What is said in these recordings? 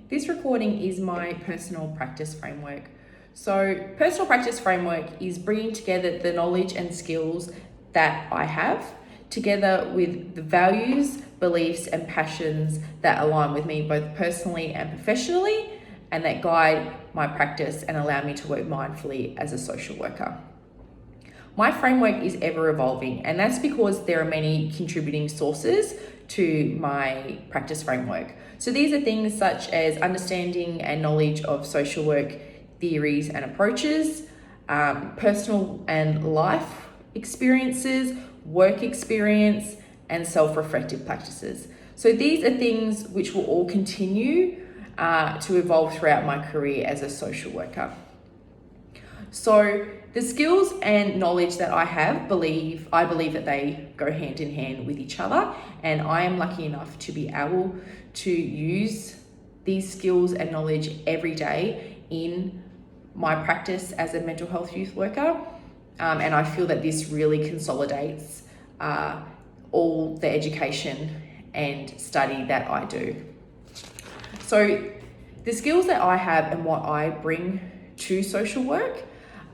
This recording is my personal practice framework. So, personal practice framework is bringing together the knowledge and skills that I have together with the values, beliefs, and passions that align with me both personally and professionally, and that guide my practice and allow me to work mindfully as a social worker. My framework is ever evolving, and that's because there are many contributing sources to my practice framework. So these are things such as understanding and knowledge of social work theories and approaches, personal and life experiences, work experience, and self-reflective practices. So these are things which will all continue to evolve throughout my career as a social worker. So the skills and knowledge that I have, I believe that they go hand in hand with each other, and I am lucky enough to be able to use these skills and knowledge every day in my practice as a mental health youth worker, and I feel that this really consolidates all the education and study that I do. So the skills that I have and what I bring to social work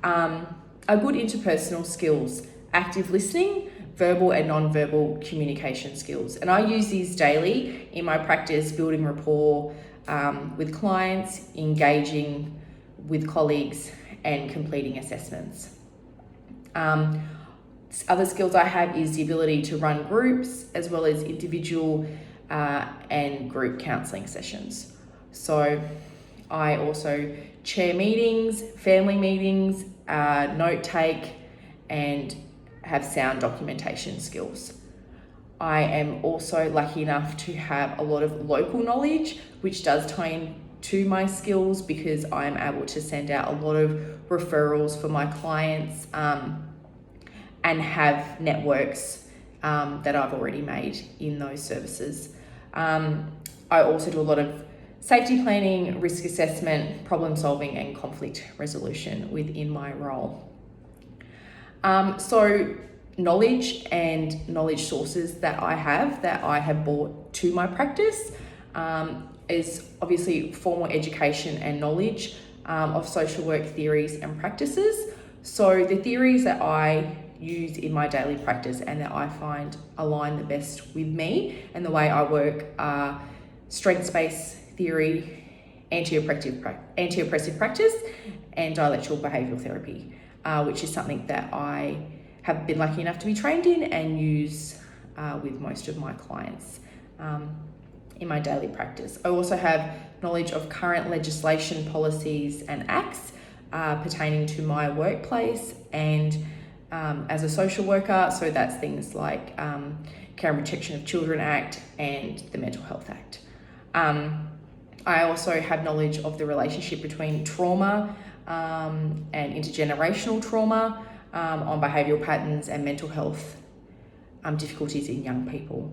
are good interpersonal skills, active listening, verbal and non-verbal communication skills. And I use these daily in my practice, building rapport with clients, engaging with colleagues, and completing assessments. Other skills I have is the ability to run groups as well as individual and group counselling sessions. So I also chair meetings, family meetings, note take, and have sound documentation skills. I am also lucky enough to have a lot of local knowledge, which does tie into my skills because I am able to send out a lot of referrals for my clients and have networks that I've already made in those services. I also do a lot of safety planning, risk assessment, problem solving, and conflict resolution within my role. So knowledge and knowledge sources that I have brought to my practice is obviously formal education and knowledge of social work theories and practices. So the theories that I use in my daily practice and that I find align the best with me and the way I work are strengths-based theory, anti-oppressive practice, and dialectical behavioural therapy, which is something that I have been lucky enough to be trained in and use with most of my clients in my daily practice. I also have knowledge of current legislation, policies, and acts pertaining to my workplace and as a social worker. So that's things like Care and Protection of Children Act and the Mental Health Act. I also have knowledge of the relationship between trauma and intergenerational trauma on behavioural patterns and mental health difficulties in young people.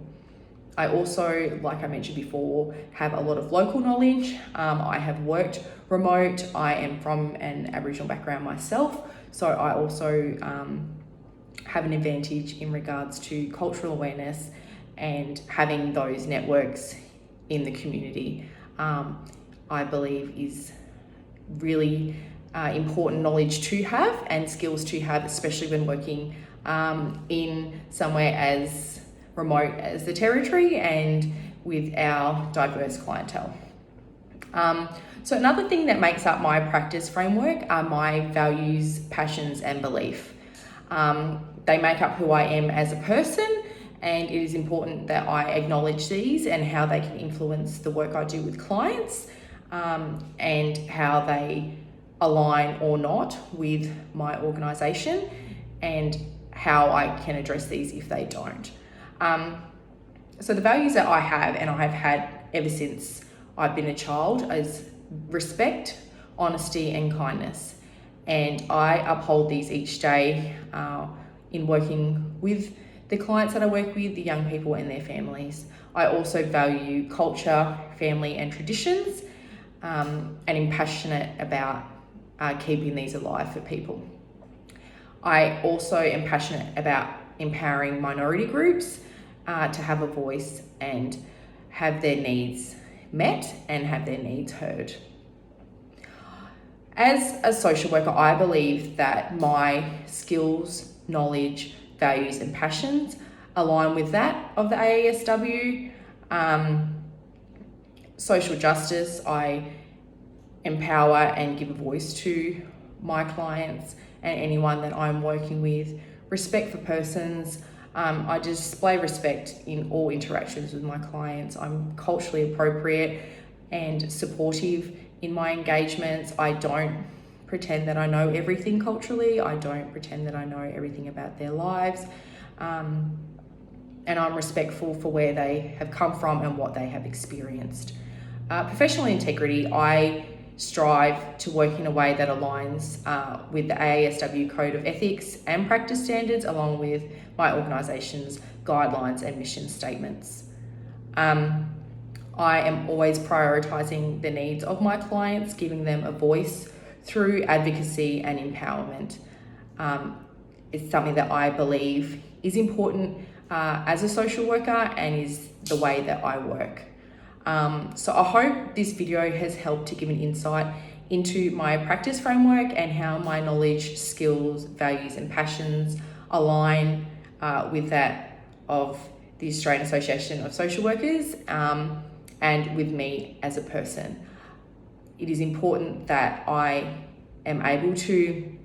I also, like I mentioned before, have a lot of local knowledge. I have worked remote. I am from an Aboriginal background myself, so I also have an advantage in regards to cultural awareness and having those networks in the community. I believe is really important knowledge to have and skills to have, especially when working in somewhere as remote as the Territory and with our diverse clientele. So another thing that makes up my practice framework are my values, passions, and belief. They make up who I am as a person, and it is important that I acknowledge these and how they can influence the work I do with clients and how they align or not with my organisation and how I can address these if they don't. So the values that I have and I have had ever since I've been a child is respect, honesty, and kindness. And I uphold these each day in working with the clients that I work with, the young people and their families. I also value culture, family, and traditions, and am passionate about keeping these alive for people. I also am passionate about empowering minority groups to have a voice and have their needs met and have their needs heard. As a social worker, I believe that my skills, knowledge, values and passions align with that of the AASW. Social justice, I empower and give a voice to my clients and anyone that I'm working with. Respect for persons, I display respect in all interactions with my clients. I'm culturally appropriate and supportive in my engagements. I don't pretend that I know everything culturally. I don't pretend that I know everything about their lives. And I'm respectful for where they have come from and what they have experienced. Professional integrity, I strive to work in a way that aligns with the AASW Code of Ethics and Practice Standards, along with my organisation's guidelines and mission statements. I am always prioritising the needs of my clients, giving them a voice through advocacy and empowerment. It's something that I believe is important as a social worker and is the way that I work. So I hope this video has helped to give an insight into my practice framework and how my knowledge, skills, values and passions align with that of the Australian Association of Social Workers and with me as a person. It is important that I am able to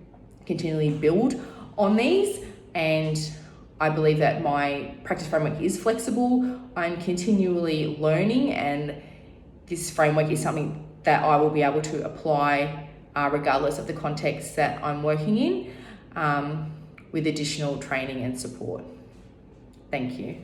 continually build on these, and I believe that my practice framework is flexible. I'm continually learning, and this framework is something that I will be able to apply regardless of the context that I'm working in, with additional training and support. Thank you.